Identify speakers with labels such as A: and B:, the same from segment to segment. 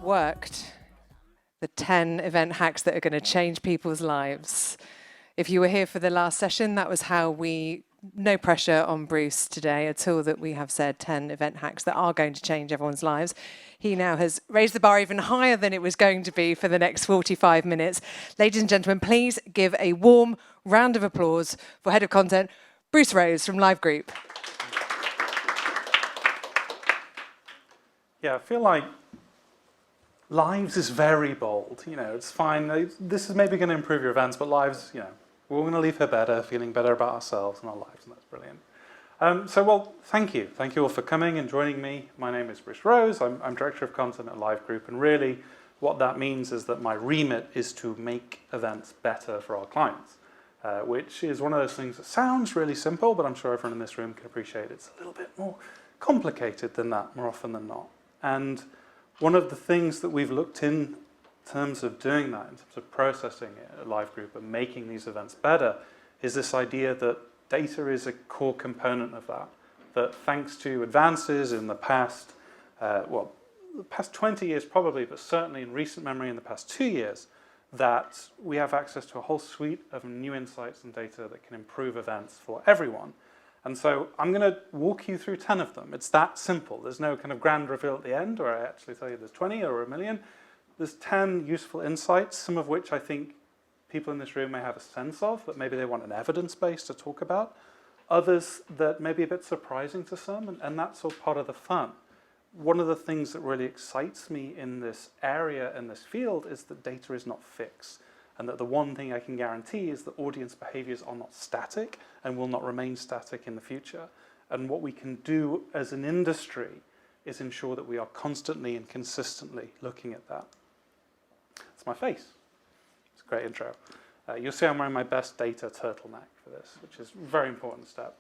A: worked. The 10 event hacks that are going to change people's lives. If you were here for the last session, that was how no pressure on Bruce today at all, that we have said 10 event hacks that are going to change everyone's lives. He now has raised the bar even higher than it was going to be for the next 45 minutes. Ladies and gentlemen, please give a warm round of applause for Head of Content, Bruce Rose from Live Group.
B: Yeah, I feel like lives is very bold. You know, it's fine. This is maybe going to improve your events, but lives, you know, we're going to leave here better, feeling better about ourselves and our lives, and that's brilliant. Well, thank you. Thank you all for coming and joining me. My name is Bruce Rose. I'm Director of Content at Live Group, and really what that means is that my remit is to make events better for our clients, which is one of those things that sounds really simple, but I'm sure everyone in this room can appreciate it's a little bit more complicated than that more often than not. And one of the things that we've looked in terms of doing that, in terms of processing it at Live Group and making these events better, is this idea that data is a core component of that. That thanks to advances in the past, the past 20 years probably, but certainly in recent memory in the past 2 years, that we have access to a whole suite of new insights and data that can improve events for everyone. And so I'm going to walk you through 10 of them. It's that simple. There's no kind of grand reveal at the end where I actually tell you there's 20 or 1,000,000. There's 10 useful insights, some of which I think people in this room may have a sense of, that maybe they want an evidence base to talk about. Others that may be a bit surprising to some, and that's all part of the fun. One of the things that really excites me in this area and this field is that data is not fixed. And that the one thing I can guarantee is that audience behaviors are not static and will not remain static in the future. And what we can do as an industry is ensure that we are constantly and consistently looking at that. That's my face. It's a great intro. You'll see I'm wearing my best data turtleneck for this, which is a very important step.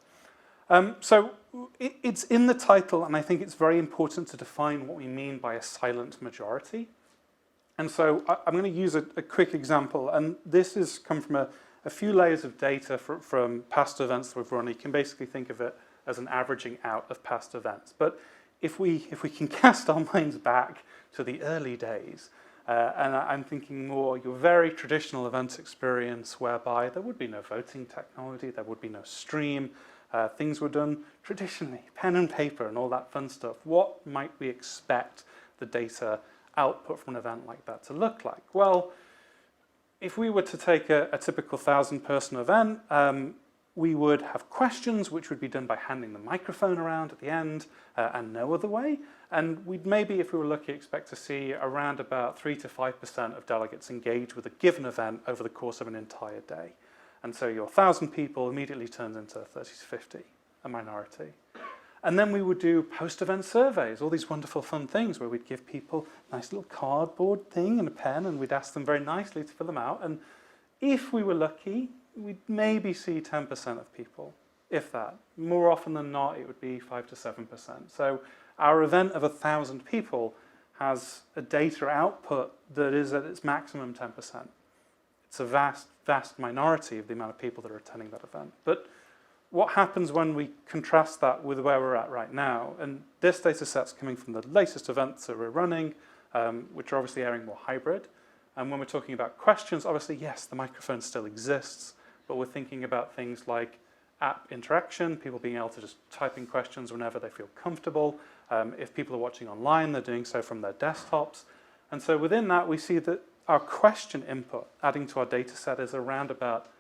B: It's in the title, and I think it's very important to define what we mean by a silent majority. And so I'm going to use a quick example, and this has come from a few layers of data from past events that we've run. You can basically think of it as an averaging out of past events. But if we can cast our minds back to the early days, and I'm thinking more your very traditional events experience whereby there would be no voting technology, there would be no stream, things were done traditionally, pen and paper and all that fun stuff. What might we expect the data output from an event like that to look like? Well, if we were to take a typical 1,000-person event, we would have questions which would be done by handing the microphone around at the end and no other way. And we'd maybe, if we were lucky, expect to see around about 3 to 5% of delegates engage with a given event over the course of an entire day. And so your 1,000 people immediately turns into 30 to 50, a minority. And then we would do post-event surveys, all these wonderful fun things where we'd give people a nice little cardboard thing and a pen, and we'd ask them very nicely to fill them out. And if we were lucky, we'd maybe see 10% of people, if that. More often than not, it would be 5 to 7%. So our event of 1,000 people has a data output that is at its maximum 10%. It's a vast, vast minority of the amount of people that are attending that event. But what happens when we contrast that with where we're at right now? And this data set's coming from the latest events that we're running, which are obviously airing more hybrid. And when we're talking about questions, obviously, yes, the microphone still exists, but we're thinking about things like app interaction, people being able to just type in questions whenever they feel comfortable. If people are watching online, they're doing so from their desktops. And so within that, we see that our question input, adding to our data set, is around about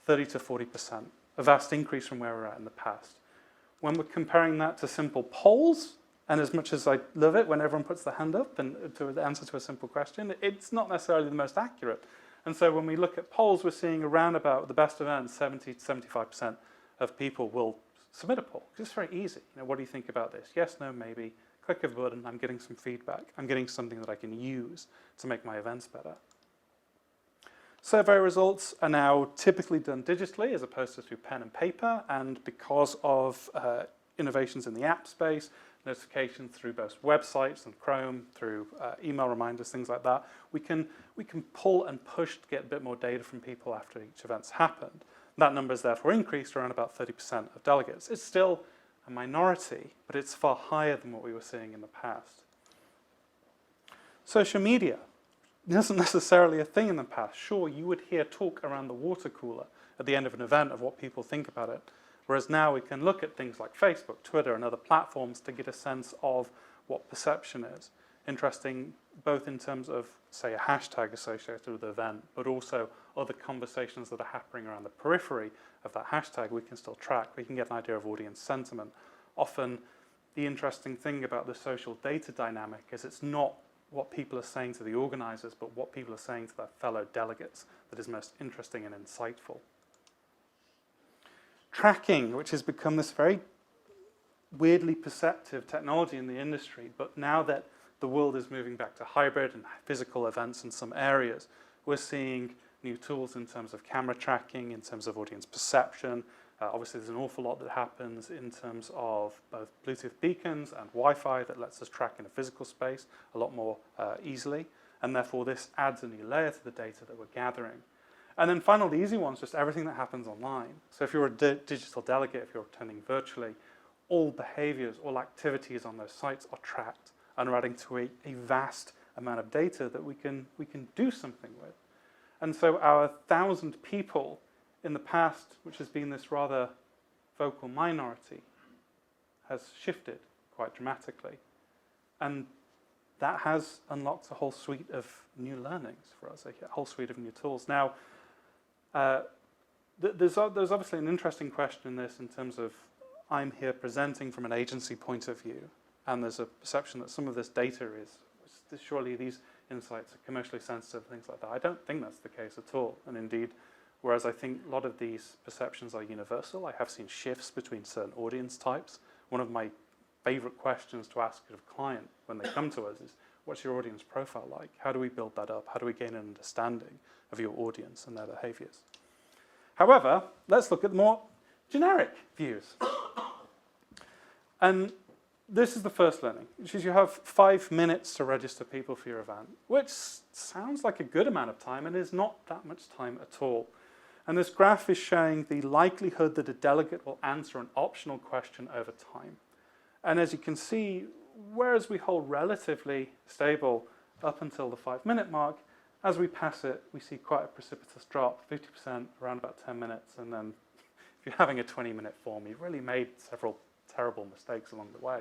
B: 30 to 40%. A vast increase from where we're at in the past. When we're comparing that to simple polls, and as much as I love it when everyone puts their hand up and to the answer to a simple question, it's not necessarily the most accurate. And so when we look at polls, we're seeing around about the best events, 70 to 75% of people will submit a poll. It's very easy. You know, what do you think about this? Yes, no, maybe. Click of a button, I'm getting some feedback. I'm getting something that I can use to make my events better. Survey results are now typically done digitally as opposed to through pen and paper, and because of innovations in the app space, notifications through both websites and Chrome, through email reminders, things like that, we can pull and push to get a bit more data from people after each event's happened. That number is therefore increased to around about 30% of delegates. It's still a minority, but it's far higher than what we were seeing in the past. Social media isn't necessarily a thing in the past. Sure, you would hear talk around the water cooler at the end of an event of what people think about it. Whereas now we can look at things like Facebook, Twitter, and other platforms to get a sense of what perception is. Interesting, both in terms of, say, a hashtag associated with the event, but also other conversations that are happening around the periphery of that hashtag we can still track. We can get an idea of audience sentiment. Often, the interesting thing about the social data dynamic is it's not what people are saying to the organizers, but what people are saying to their fellow delegates that is most interesting and insightful. Tracking, which has become this very weirdly perceptive technology in the industry, but now that the world is moving back to hybrid and physical events in some areas, we're seeing new tools in terms of camera tracking, in terms of audience perception. Obviously, there's an awful lot that happens in terms of both Bluetooth beacons and Wi-Fi that lets us track in a physical space a lot more easily, and therefore this adds a new layer to the data that we're gathering. And then finally, the easy one's just everything that happens online. So if you're a digital delegate, if you're attending virtually, all behaviors, all activities on those sites are tracked and are adding to a vast amount of data that we can do something with. And so our 1,000 people in the past, which has been this rather vocal minority, has shifted quite dramatically. And that has unlocked a whole suite of new learnings for us, a whole suite of new tools. Now, there's obviously an interesting question in this in terms of I'm here presenting from an agency point of view, and there's a perception that some of this data is surely these insights are commercially sensitive, things like that. I don't think that's the case at all. And indeed, whereas I think a lot of these perceptions are universal, I have seen shifts between certain audience types. One of my favorite questions to ask of a client when they come to us is, what's your audience profile like? How do we build that up? How do we gain an understanding of your audience and their behaviors? However, let's look at more generic views. And this is the first learning, which is you have 5 minutes to register people for your event, which sounds like a good amount of time and is not that much time at all. And this graph is showing the likelihood that a delegate will answer an optional question over time. And as you can see, whereas we hold relatively stable up until the 5-minute mark, as we pass it, we see quite a precipitous drop, 50% around about 10 minutes. And then if you're having a 20-minute form, you've really made several terrible mistakes along the way.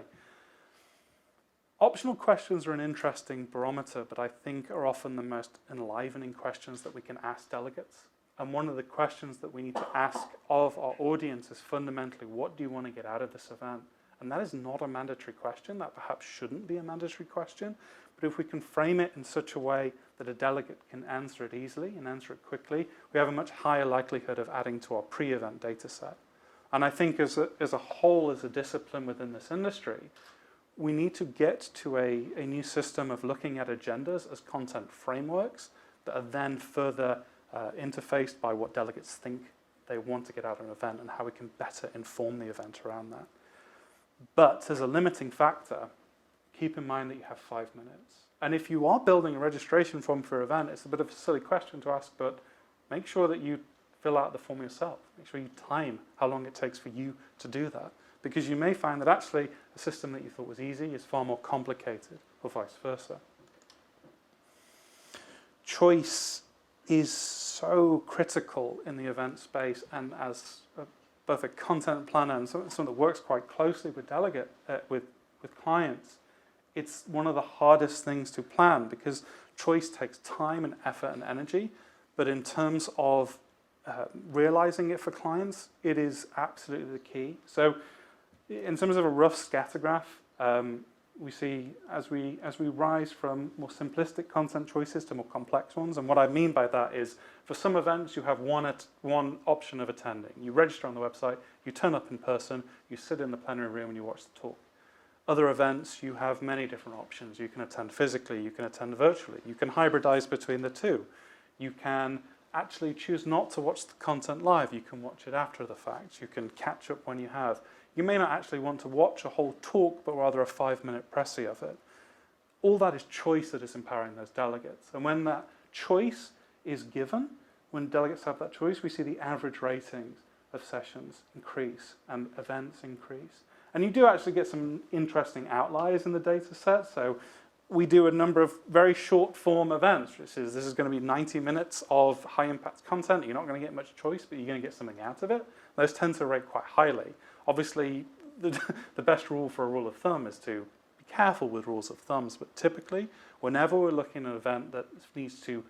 B: Optional questions are an interesting barometer, but I think are often the most enlivening questions that we can ask delegates. And one of the questions that we need to ask of our audience is fundamentally, what do you want to get out of this event? And that is not a mandatory question. That perhaps shouldn't be a mandatory question. But if we can frame it in such a way that a delegate can answer it easily and answer it quickly, we have a much higher likelihood of adding to our pre-event data set. And I think as a whole, as a discipline within this industry, we need to get to a new system of looking at agendas as content frameworks that are then further interfaced by what delegates think they want to get out of an event and how we can better inform the event around that. But as a limiting factor, keep in mind that you have 5 minutes. And if you are building a registration form for an event, it's a bit of a silly question to ask, but make sure that you fill out the form yourself. Make sure you time how long it takes for you to do that. Because you may find that actually a system that you thought was easy is far more complicated, or vice versa. Choice is so critical in the event space, and as both a content planner and someone that works quite closely with with clients, it's one of the hardest things to plan because choice takes time and effort and energy. But in terms of realizing it for clients, it is absolutely the key. So in terms of a rough scatter graph, we see as we rise from more simplistic content choices to more complex ones. And what I mean by that is, for some events, you have one option of attending. You register on the website, you turn up in person, you sit in the plenary room and you watch the talk. Other events, you have many different options. You can attend physically, you can attend virtually, you can hybridize between the two. You can actually choose not to watch the content live. You can watch it after the fact. You can catch up when you have. You may not actually want to watch a whole talk, but rather a 5-minute précis of it. All that is choice that is empowering those delegates. And when that choice is given, when delegates have that choice, we see the average ratings of sessions increase and events increase. And you do actually get some interesting outliers in the data set. So we do a number of very short form events, which is this is going to be 90 minutes of high impact content. You're not going to get much choice, but you're going to get something out of it. Those tend to rate quite highly. Obviously, the best rule for a rule of thumb is to be careful with rules of thumbs, but typically, whenever we're looking at an event that needs to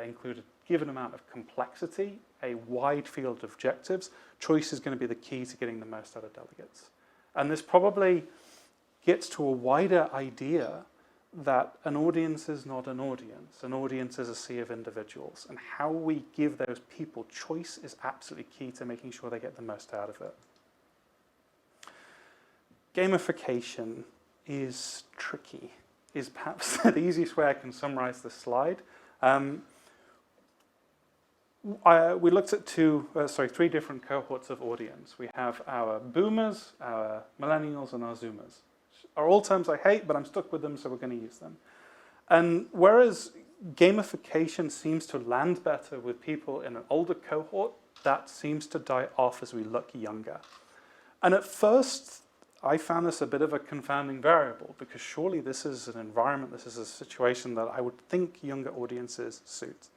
B: include a given amount of complexity, a wide field of objectives, choice is going to be the key to getting the most out of delegates. And this probably gets to a wider idea that an audience is not an audience. An audience is a sea of individuals. And how we give those people choice is absolutely key to making sure they get the most out of it. Gamification is tricky, is perhaps the easiest way I can summarize this slide. We looked at three different cohorts of audience. We have our boomers, our millennials, and our zoomers. Are all terms I hate, but I'm stuck with them, so we're going to use them. And whereas gamification seems to land better with people in an older cohort, that seems to die off as we look younger. And at first, I found this a bit of a confounding variable, because surely this is an environment, this is a situation that I would think younger audiences suit.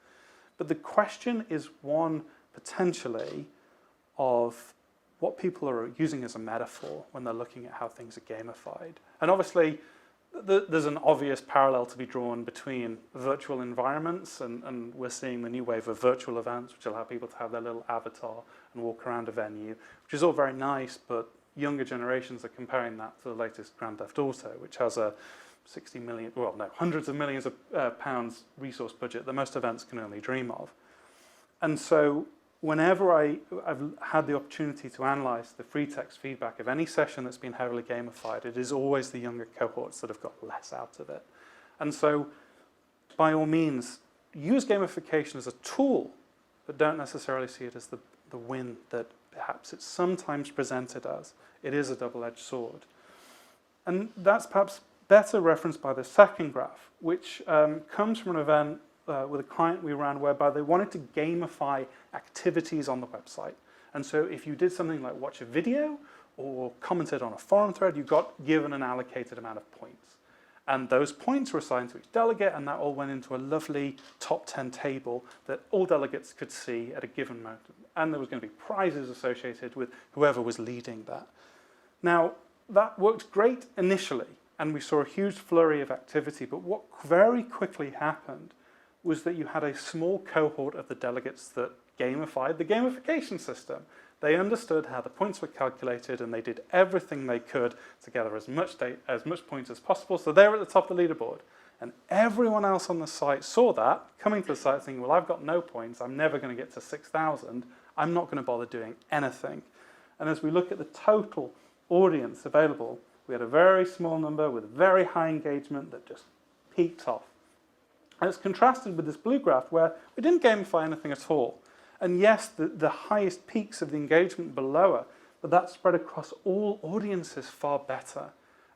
B: But the question is one, potentially, of what people are using as a metaphor when they're looking at how things are gamified. And obviously, there's an obvious parallel to be drawn between virtual environments, and we're seeing the new wave of virtual events, which allow people to have their little avatar and walk around a venue, which is all very nice, but younger generations are comparing that to the latest Grand Theft Auto, which has a 60 million, well, no, hundreds of millions of pounds resource budget that most events can only dream of. And so whenever I've had the opportunity to analyze the free text feedback of any session that's been heavily gamified, it is always the younger cohorts that have got less out of it. And so, by all means, use gamification as a tool, but don't necessarily see it as the win that perhaps it's sometimes presented as. It is a double-edged sword. And that's perhaps better referenced by the second graph, which comes from an event with a client we ran whereby they wanted to gamify activities on the website. And so if you did something like watch a video or commented on a forum thread, you got given an allocated amount of points. And those points were assigned to each delegate, and that all went into a lovely top 10 table that all delegates could see at a given moment. And there was going to be prizes associated with whoever was leading that. Now, that worked great initially, and we saw a huge flurry of activity, but what very quickly happened was that you had a small cohort of the delegates that gamified the gamification system. They understood how the points were calculated, and they did everything they could to gather as much points as possible, so they were at the top of the leaderboard. And everyone else on the site saw that, coming to the site thinking, well, I've got no points, I'm never going to get to 6,000, I'm not going to bother doing anything. And as we look at the total audience available, we had a very small number with very high engagement that just peaked off. And it's contrasted with this blue graph where we didn't gamify anything at all. And yes, the highest peaks of the engagement were lower, but that spread across all audiences far better.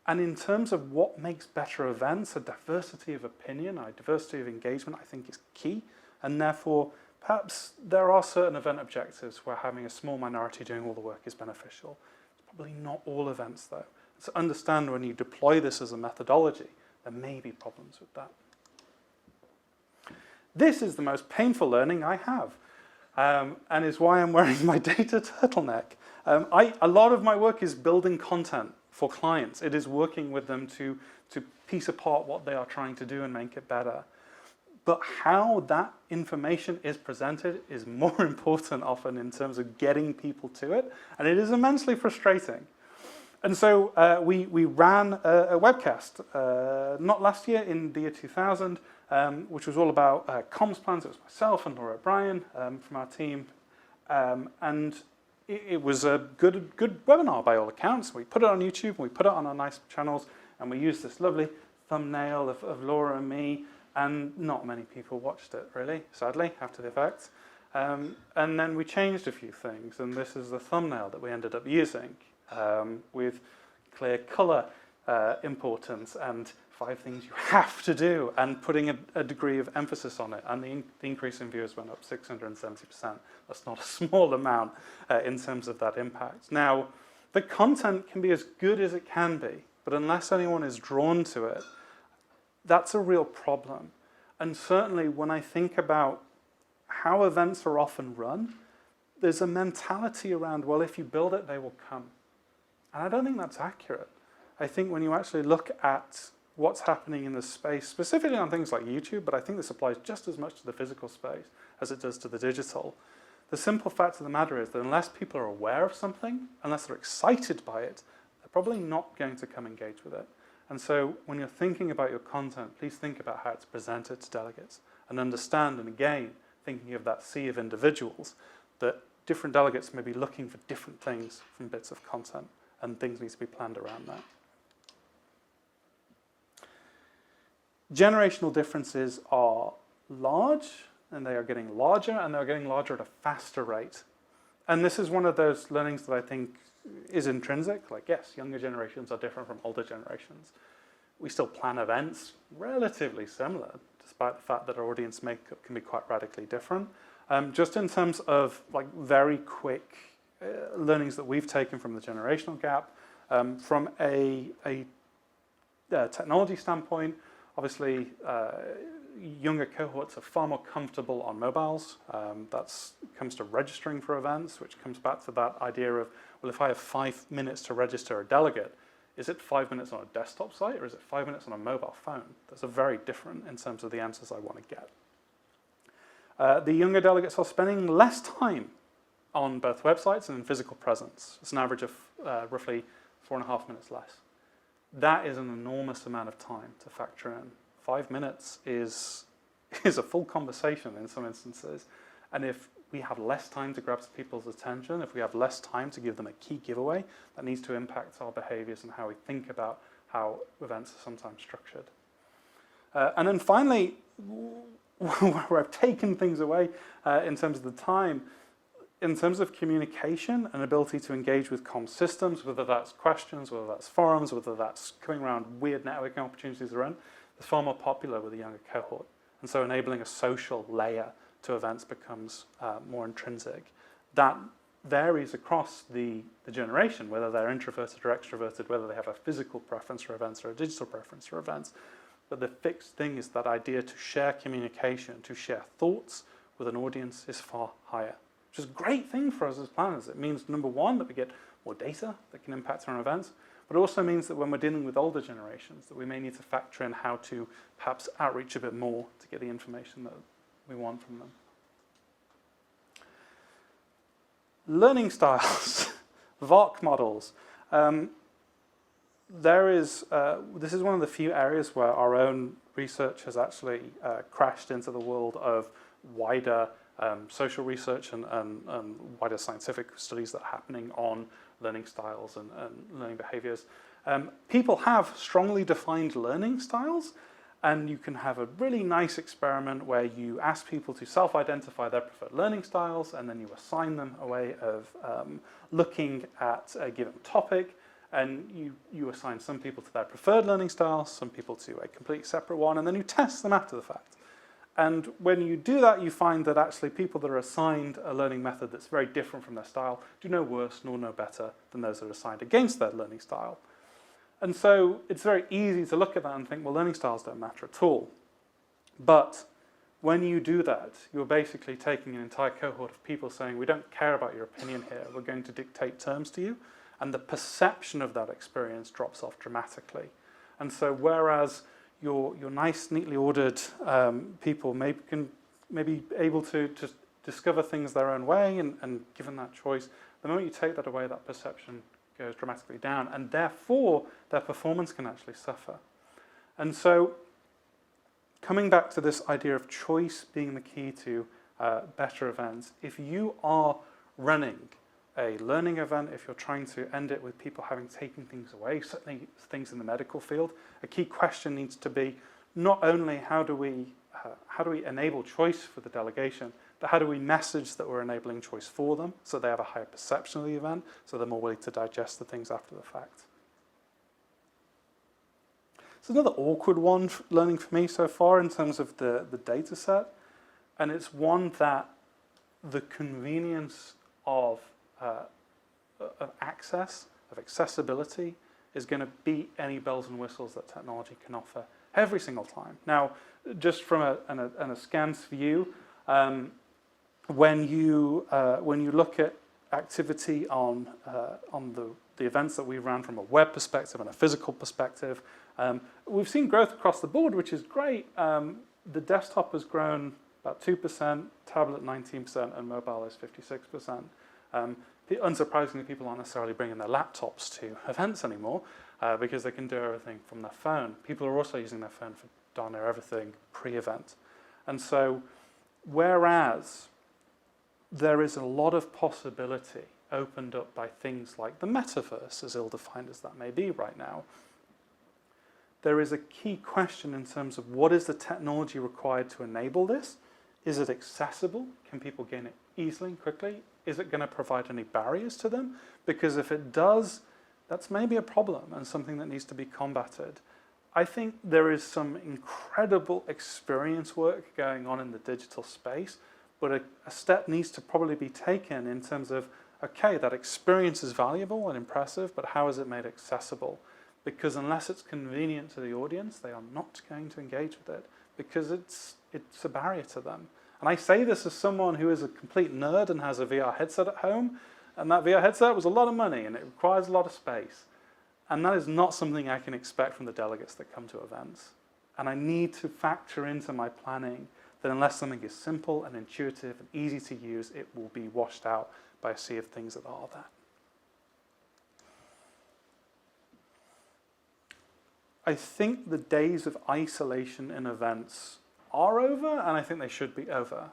B: And in terms of what makes better events, a diversity of opinion, a diversity of engagement, I think is key. And therefore, perhaps there are certain event objectives where having a small minority doing all the work is beneficial. It's probably not all events, though. So understand when you deploy this as a methodology, there may be problems with that. This is the most painful learning I have, and is why I'm wearing my data turtleneck. A lot of my work is building content for clients. It is working with them to piece apart what they are trying to do and make it better. But how that information is presented is more important often in terms of getting people to it, and it is immensely frustrating. And so we ran a webcast, not last year, in the year 2000, which was all about comms plans. It was myself and Laura O'Brien from our team. And it was a good webinar by all accounts. We put it on YouTube, and we put it on our nice channels, and we used this lovely thumbnail of Laura and me, and not many people watched it, really, sadly, after the fact. And then we changed a few things, and this is the thumbnail that we ended up using. With clear colour importance and 5 things you have to do, and putting a degree of emphasis on it. And the increase in viewers went up 670%. That's not a small amount in terms of that impact. Now, the content can be as good as it can be, but unless anyone is drawn to it, that's a real problem. And certainly when I think about how events are often run, there's a mentality around, well, if you build it, they will come. And I don't think that's accurate. I think when you actually look at what's happening in the space, specifically on things like YouTube, but I think this applies just as much to the physical space as it does to the digital. The simple fact of the matter is that unless people are aware of something, unless they're excited by it, they're probably not going to come engage with it. And so when you're thinking about your content, please think about how it's presented to delegates and understand, and again, thinking of that sea of individuals, that different delegates may be looking for different things from bits of content, and things need to be planned around that. Generational differences are large, and they are getting larger, and they're getting larger at a faster rate. And this is one of those learnings that I think is intrinsic. Like, yes, younger generations are different from older generations. We still plan events relatively similar, despite the fact that our audience makeup can be quite radically different. Just in terms of like very quick learnings that we've taken from the generational gap, from a technology standpoint, obviously younger cohorts are far more comfortable on mobiles. That comes to registering for events, which comes back to that idea of, well, if I have 5 minutes to register a delegate, is it 5 minutes on a desktop site or is it 5 minutes on a mobile phone? Those are very different in terms of the answers I want to get. The younger delegates are spending less time on both websites and in physical presence. It's an average of roughly 4.5 minutes less. That is an enormous amount of time to factor in. 5 minutes is a full conversation in some instances. And if we have less time to grab people's attention, if we have less time to give them a key giveaway, that needs to impact our behaviors and how we think about how events are sometimes structured. And then finally, where I've taken things away in terms of the time, in terms of communication and ability to engage with comm systems, whether that's questions, whether that's forums, whether that's coming around weird networking opportunities around, it's far more popular with the younger cohort. And so enabling a social layer to events becomes more intrinsic. That varies across the generation, whether they're introverted or extroverted, whether they have a physical preference for events or a digital preference for events. But the fixed thing is that idea to share communication, to share thoughts with an audience is far higher, which is a great thing for us as planners. It means, number one, that we get more data that can impact our events, but it also means that when we're dealing with older generations, that we may need to factor in how to perhaps outreach a bit more to get the information that we want from them. Learning styles, VARC models. This is one of the few areas where our own research has actually crashed into the world of wider social research and wider scientific studies that are happening on learning styles and learning behaviors. People have strongly defined learning styles, and you can have a really nice experiment where you ask people to self-identify their preferred learning styles, and then you assign them a way of looking at a given topic, and you assign some people to their preferred learning style, some people to a completely separate one, and then you test them after the fact. And when you do that, you find that actually people that are assigned a learning method that's very different from their style do no worse nor no better than those that are assigned against their learning style. And so it's very easy to look at that and think, well, learning styles don't matter at all. But when you do that, you're basically taking an entire cohort of people saying, we don't care about your opinion here, we're going to dictate terms to you. And the perception of that experience drops off dramatically. And so whereas your nice, neatly ordered people may be able to just discover things their own way and given that choice, the moment you take that away, that perception goes dramatically down, and therefore their performance can actually suffer. And so coming back to this idea of choice being the key to better events, if you are running a learning event, if you're trying to end it with people having taken things away, certainly things in the medical field, a key question needs to be not only how do we enable choice for the delegation, but how do we message that we're enabling choice for them so they have a higher perception of the event, so they're more willing to digest the things after the fact. So another awkward one learning for me so far in terms of the data set, and it's one that the convenience of access, of accessibility, is going to beat any bells and whistles that technology can offer every single time. Now, just from an askance view, when you look at activity on the events that we ran from a web perspective and a physical perspective, we've seen growth across the board, which is great. The desktop has grown about 2%, tablet 19%, and mobile is 56%. Unsurprisingly, people aren't necessarily bringing their laptops to events anymore because they can do everything from their phone. People are also using their phone for darn near everything pre-event. And so, whereas there is a lot of possibility opened up by things like the metaverse, as ill-defined as that may be right now, there is a key question in terms of what is the technology required to enable this? Is it accessible? Can people gain it easily and quickly? Is it going to provide any barriers to them? Because if it does, that's maybe a problem and something that needs to be combated. I think there is some incredible experience work going on in the digital space, but a step needs to probably be taken in terms of, okay, that experience is valuable and impressive, but how is it made accessible? Because unless it's convenient to the audience, they are not going to engage with it because it's a barrier to them. And I say this as someone who is a complete nerd and has a VR headset at home, and that VR headset was a lot of money and it requires a lot of space. And that is not something I can expect from the delegates that come to events. And I need to factor into my planning that unless something is simple and intuitive and easy to use, it will be washed out by a sea of things that are that. I think the days of isolation in events are over, and I think they should be over.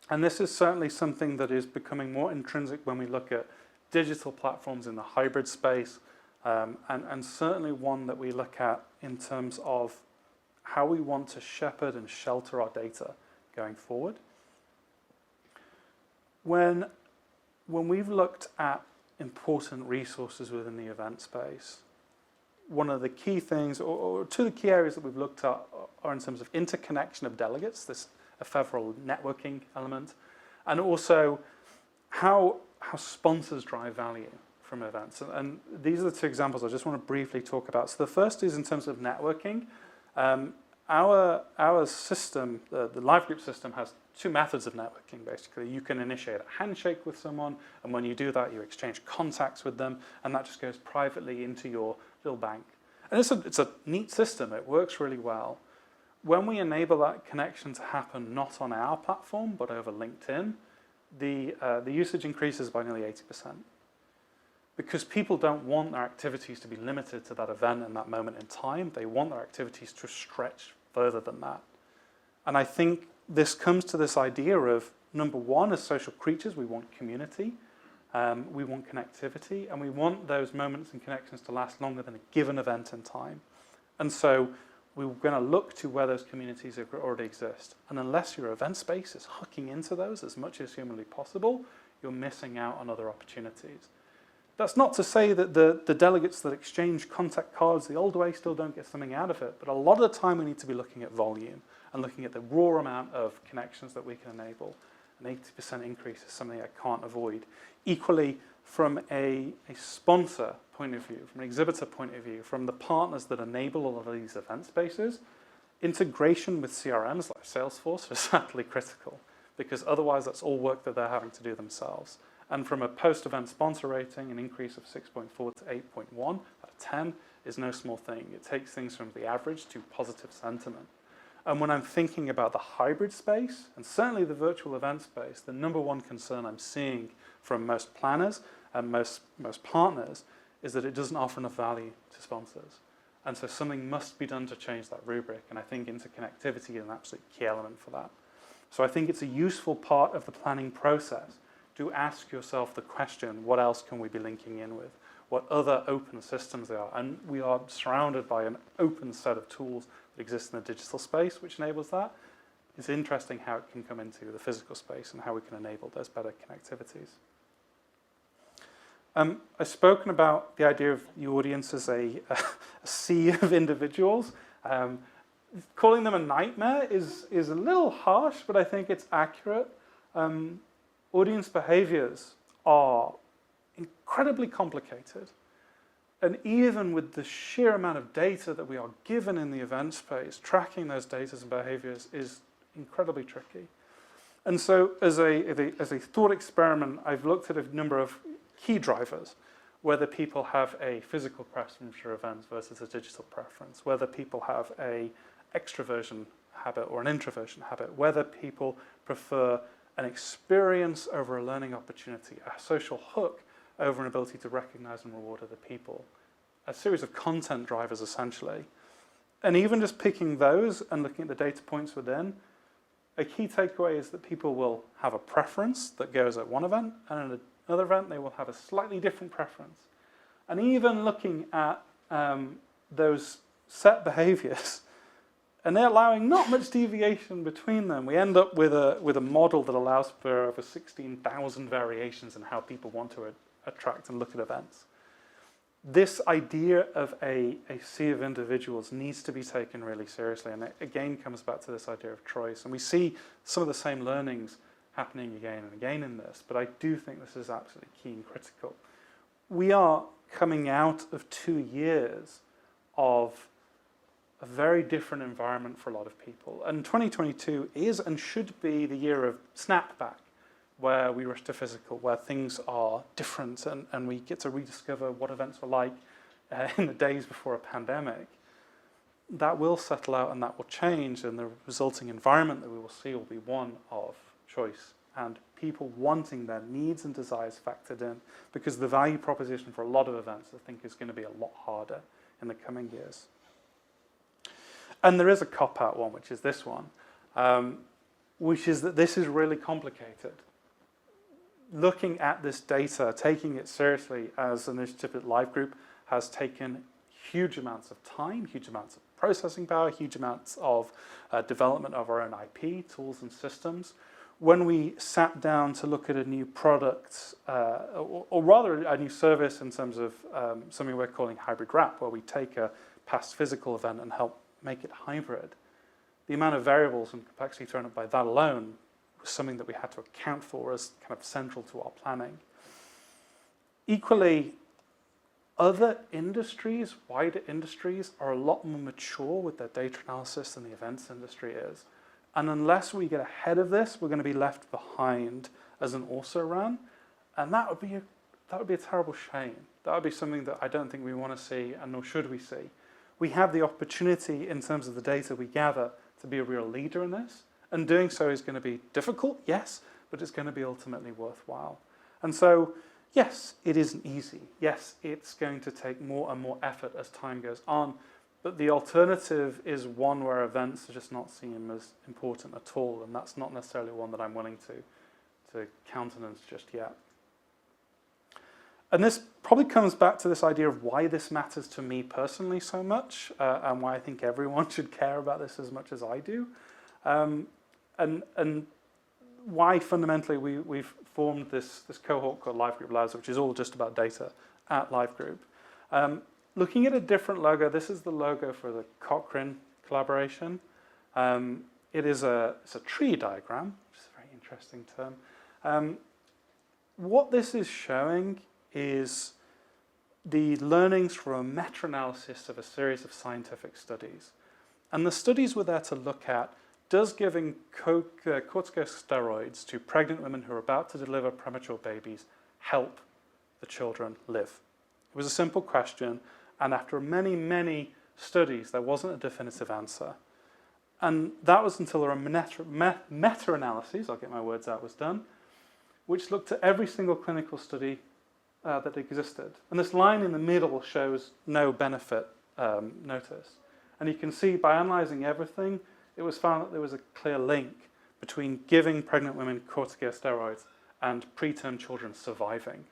B: And this is certainly something that is becoming more intrinsic when we look at digital platforms in the hybrid space, and certainly one that we look at in terms of how we want to shepherd and shelter our data going forward. When we've looked at important resources within the event space, one of the key things, or two of the key areas that we've looked at are in terms of interconnection of delegates, this ephemeral networking element, and also how sponsors drive value from events. And these are the two examples I just want to briefly talk about. So the first is in terms of networking. Our system, the live group system, has two methods of networking, basically. You can initiate a handshake with someone, and when you do that, you exchange contacts with them, and that just goes privately into your little bank. And it's a neat system. It works really well. When we enable that connection to happen not on our platform, but over LinkedIn, the usage increases by nearly 80%. Because people don't want their activities to be limited to that event and that moment in time. They want their activities to stretch further than that. And I think this comes to this idea of, number one, as social creatures, we want community, we want connectivity, and we want those moments and connections to last longer than a given event in time. And so we're going to look to where those communities already exist. And unless your event space is hooking into those as much as humanly possible, you're missing out on other opportunities. That's not to say that the delegates that exchange contact cards the old way still don't get something out of it, but a lot of the time we need to be looking at volume and looking at the raw amount of connections that we can enable. An 80% increase is something I can't avoid. Equally, from a sponsor point of view, from an exhibitor point of view, from the partners that enable all of these event spaces, integration with CRMs like Salesforce is certainly critical, because otherwise that's all work that they're having to do themselves. And from a post-event sponsor rating, an increase of 6.4 to 8.1 out of 10 is no small thing. It takes things from the average to positive sentiment. And when I'm thinking about the hybrid space, and certainly the virtual event space, the number one concern I'm seeing from most planners and most partners is that it doesn't offer enough value to sponsors. And so something must be done to change that rubric, and I think interconnectivity is an absolute key element for that. So I think it's a useful part of the planning process to ask yourself the question, what else can we be linking in with? What other open systems there are? And we are surrounded by an open set of tools that exist in the digital space, which enables that. It's interesting how it can come into the physical space and how we can enable those better connectivities. I've spoken about the idea of the audience as a sea of individuals. Calling them a nightmare is a little harsh, but I think it's accurate. Audience behaviors are incredibly complicated. And even with the sheer amount of data that we are given in the event space, tracking those data and behaviors is incredibly tricky. And so as a thought experiment, I've looked at a number of key drivers, whether people have a physical preference for events versus a digital preference, whether people have a extroversion habit or an introversion habit, whether people prefer an experience over a learning opportunity, a social hook over an ability to recognize and reward other people, a series of content drivers essentially. And even just picking those and looking at the data points within, a key takeaway is that people will have a preference that goes at one event, and at another event they will have a slightly different preference. And even looking at those set behaviors, and they're allowing not much deviation between them, we end up with a model that allows for over 16,000 variations in how people want to attract and look at events. This idea of a sea of individuals needs to be taken really seriously, and it again comes back to this idea of choice. And we see some of the same learnings happening again and again in this, but I do think this is absolutely key and critical. We are coming out of 2 years of a very different environment for a lot of people, and 2022 is and should be the year of snapback, where we rush to physical, where things are different and we get to rediscover what events were like in the days before a pandemic. That will settle out and that will change, and the resulting environment that we will see will be one of choice and people wanting their needs and desires factored in, because the value proposition for a lot of events I think is going to be a lot harder in the coming years. And there is a cop-out one, which is this one, which is that this is really complicated. Looking at this data, taking it seriously as an initiative at Live Group has taken huge amounts of time, huge amounts of processing power, huge amounts of development of our own IP, tools and systems. When we sat down to look at a new product, or rather a new service in terms of something we're calling hybrid wrap, where we take a past physical event and help make it hybrid, the amount of variables and complexity thrown up by that alone was something that we had to account for as kind of central to our planning. Equally, other industries, wider industries, are a lot more mature with their data analysis than the events industry is. And unless we get ahead of this, we're going to be left behind as an also-ran, and that would be a terrible shame. That would be something that I don't think we want to see, and nor should we see. We have the opportunity in terms of the data we gather to be a real leader in this, and doing so is going to be difficult, yes, but it's going to be ultimately worthwhile. And so, yes, it isn't easy. Yes, it's going to take more and more effort as time goes on, but the alternative is one where events are just not seen as important at all, and that's not necessarily one that I'm willing to countenance just yet. And this probably comes back to this idea of why this matters to me personally so much, and why I think everyone should care about this as much as I do. And why fundamentally we've formed this cohort called Live Group Labs, which is all just about data at Live Group. Looking at a different logo, this is the logo for the Cochrane collaboration. It's a tree diagram, which is a very interesting term. What this is showing is the learnings from a meta-analysis of a series of scientific studies. And the studies were there to look at, does giving corticosteroids to pregnant women who are about to deliver premature babies help the children live? It was a simple question, and after many, many studies, there wasn't a definitive answer. And that was until a meta-analysis, I'll get my words out, was done, which looked at every single clinical study that existed. And this line in the middle shows no benefit notice. And you can see by analysing everything, it was found that there was a clear link between giving pregnant women corticosteroids and preterm children surviving.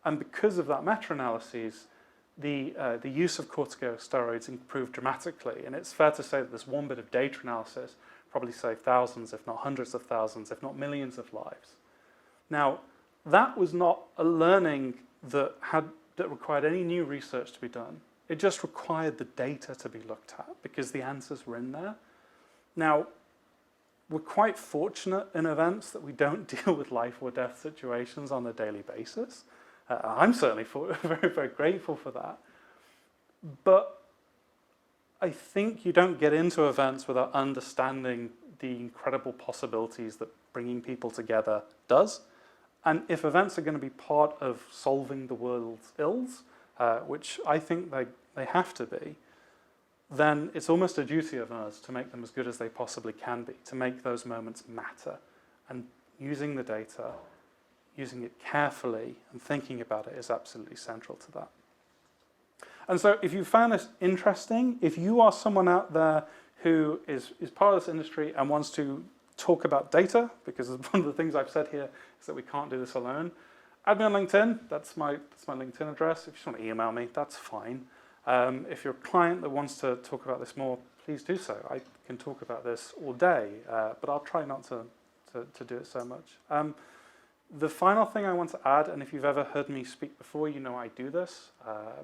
B: And because of that meta-analysis, the use of corticosteroids improved dramatically. And it's fair to say that this one bit of data analysis probably saved thousands, if not hundreds of thousands, if not millions of lives. Now, that was not a learning that required any new research to be done. It just required the data to be looked at because the answers were in there. Now, we're quite fortunate in events that we don't deal with life or death situations on a daily basis. I'm certainly very, very grateful for that. But I think you don't get into events without understanding the incredible possibilities that bringing people together does. And if events are going to be part of solving the world's ills, which I think they have to be, then it's almost a duty of us to make them as good as they possibly can be, to make those moments matter. And using the data, using it carefully and thinking about it is absolutely central to that. And so if you found this interesting, if you are someone out there who is part of this industry and wants to talk about data, because one of the things I've said here is that we can't do this alone, add me on LinkedIn. That's my LinkedIn address. If you just want to email me, that's fine. If you're a client that wants to talk about this more, please do so. I can talk about this all day, but I'll try not to do it so much. The final thing I want to add, and if you've ever heard me speak before, you know I do this,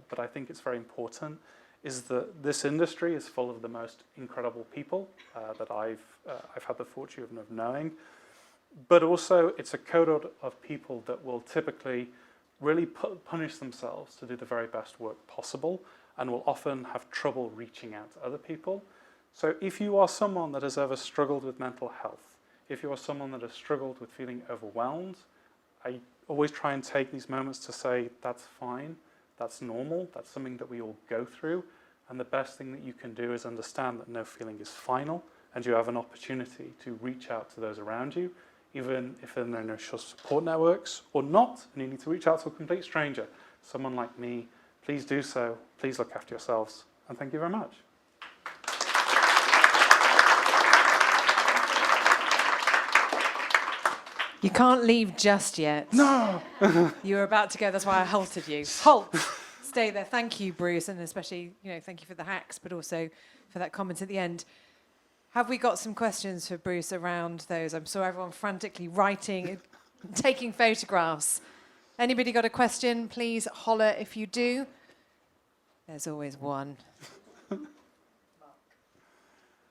B: but I think it's very important, is that this industry is full of the most incredible people that I've had the fortune of knowing. But also, it's a cohort of people that will typically really punish themselves to do the very best work possible and will often have trouble reaching out to other people. So if you are someone that has ever struggled with mental health, if you are someone that has struggled with feeling overwhelmed, I always try and take these moments to say, that's fine, that's normal, that's something that we all go through, and the best thing that you can do is understand that no feeling is final, and you have an opportunity to reach out to those around you, even if they're in social support networks or not, and you need to reach out to a complete stranger, someone like me. Please do so. Please look after yourselves, and thank you very much.
A: You can't leave just yet.
B: No!
A: You were about to go, that's why I halted you. Halt! Stay there. Thank you, Bruce, and especially, thank you for the hacks, but also for that comment at the end. Have we got some questions for Bruce around those? I'm sure everyone frantically writing, taking photographs. Anybody got a question? Please holler if you do. There's always one.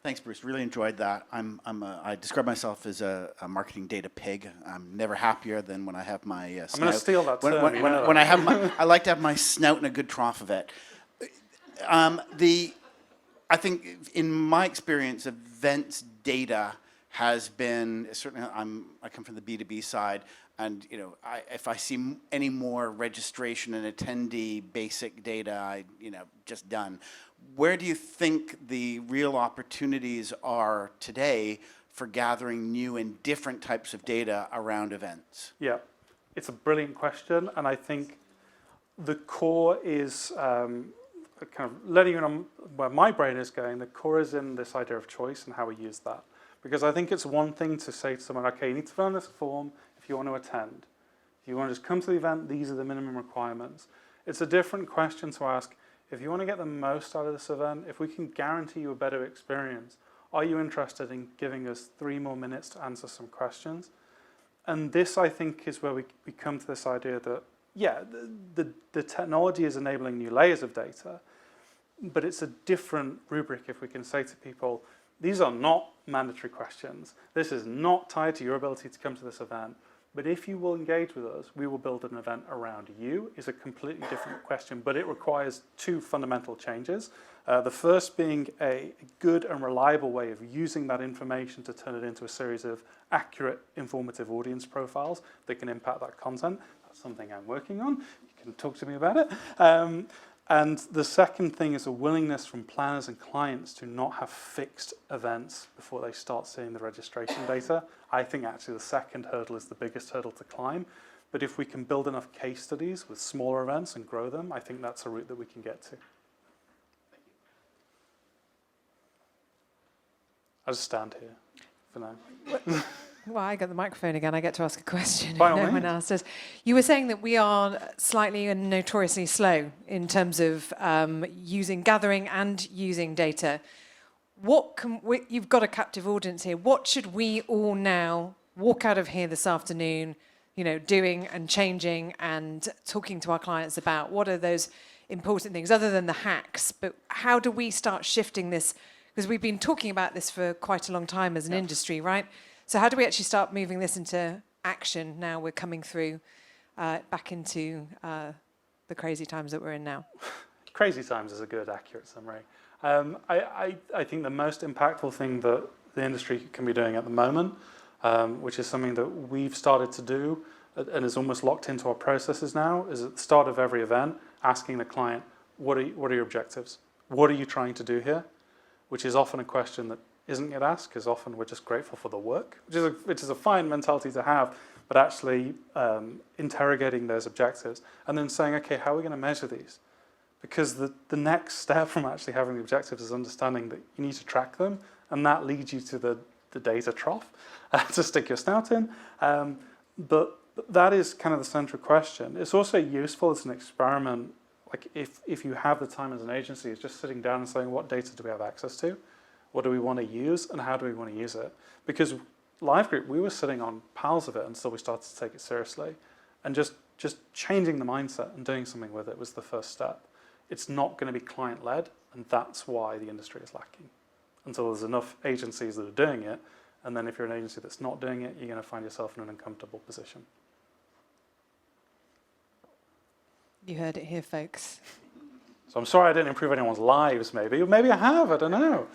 C: Thanks, Bruce. Really enjoyed that. I describe myself as a marketing data pig. I'm never happier than when I have my snout.
B: I'm going to steal that term.
C: When I have I like to have my snout in a good trough of it. I think, in my experience, events data has been certainly. I come from the B2B side, and if I see any more registration and attendee basic data, just done. Where do you think the real opportunities are today for gathering new and different types of data around events?
B: Yeah, it's a brilliant question, and I think the core is kind of letting you know where my brain is going. The core is in this idea of choice and how we use that. Because I think it's one thing to say to someone, okay, you need to fill in this form if you want to attend. If you want to just come to the event, these are the minimum requirements. It's a different question to ask, if you want to get the most out of this event, if we can guarantee you a better experience, are you interested in giving us 3 more minutes to answer some questions? And this, I think, is where we come to this idea that, yeah, the technology is enabling new layers of data, but it's a different rubric if we can say to people, these are not mandatory questions. This is not tied to your ability to come to this event. But if you will engage with us, we will build an event around you, is a completely different question, but it requires 2 fundamental changes. The first being a good and reliable way of using that information to turn it into a series of accurate, informative audience profiles that can impact that content. That's something I'm working on. You can talk to me about it. And the second thing is a willingness from planners and clients to not have fixed events before they start seeing the registration data. I think actually the second hurdle is the biggest hurdle to climb. But if we can build enough case studies with smaller events and grow them, I think that's a route that we can get to. Thank you. I'll just stand here for now.
A: Well, I got the microphone again. I get to ask a question.
B: By all
A: no one
B: means.
A: else does. You were saying that we are slightly and notoriously slow in terms of gathering and using data. You've got a captive audience here. What should we all now walk out of here this afternoon, doing and changing and talking to our clients about? What are those important things other than the hacks? But how do we start shifting this? Because we've been talking about this for quite a long time as an industry, right? So how do we actually start moving this into action now we're coming through back into the crazy times that we're in now?
B: Crazy times is a good, accurate summary. I think the most impactful thing that the industry can be doing at the moment, which is something that we've started to do and is almost locked into our processes now, is at the start of every event, asking the client, what are your objectives? What are you trying to do here? Which is often a question that isn't get asked, because often we're just grateful for the work, which is a fine mentality to have, but actually interrogating those objectives and then saying, okay, how are we going to measure these? Because the next step from actually having the objectives is understanding that you need to track them, and that leads you to the data trough to stick your snout in. But that is kind of the central question. It's also useful as an experiment, like if you have the time as an agency, is just sitting down and saying, what data do we have access to? What do we want to use, and how do we want to use it? Because Live Group, we were sitting on piles of it until we started to take it seriously. And just changing the mindset and doing something with it was the first step. It's not going to be client-led, and that's why the industry is lacking. Until there's enough agencies that are doing it, and then if you're an agency that's not doing it, you're going to find yourself in an uncomfortable position.
A: You heard it here, folks.
B: So I'm sorry I didn't improve anyone's lives, maybe. Or maybe I have, I don't know.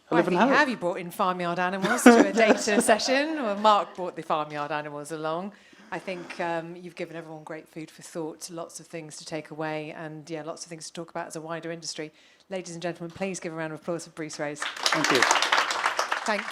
A: I think you have. You brought in farmyard animals to a data session. Well, Mark brought the farmyard animals along. I think you've given everyone great food for thought, lots of things to take away, and yeah, lots of things to talk about as a wider industry. Ladies and gentlemen, please give a round of applause for Bruce Rose.
B: Thank you.
A: Thank you.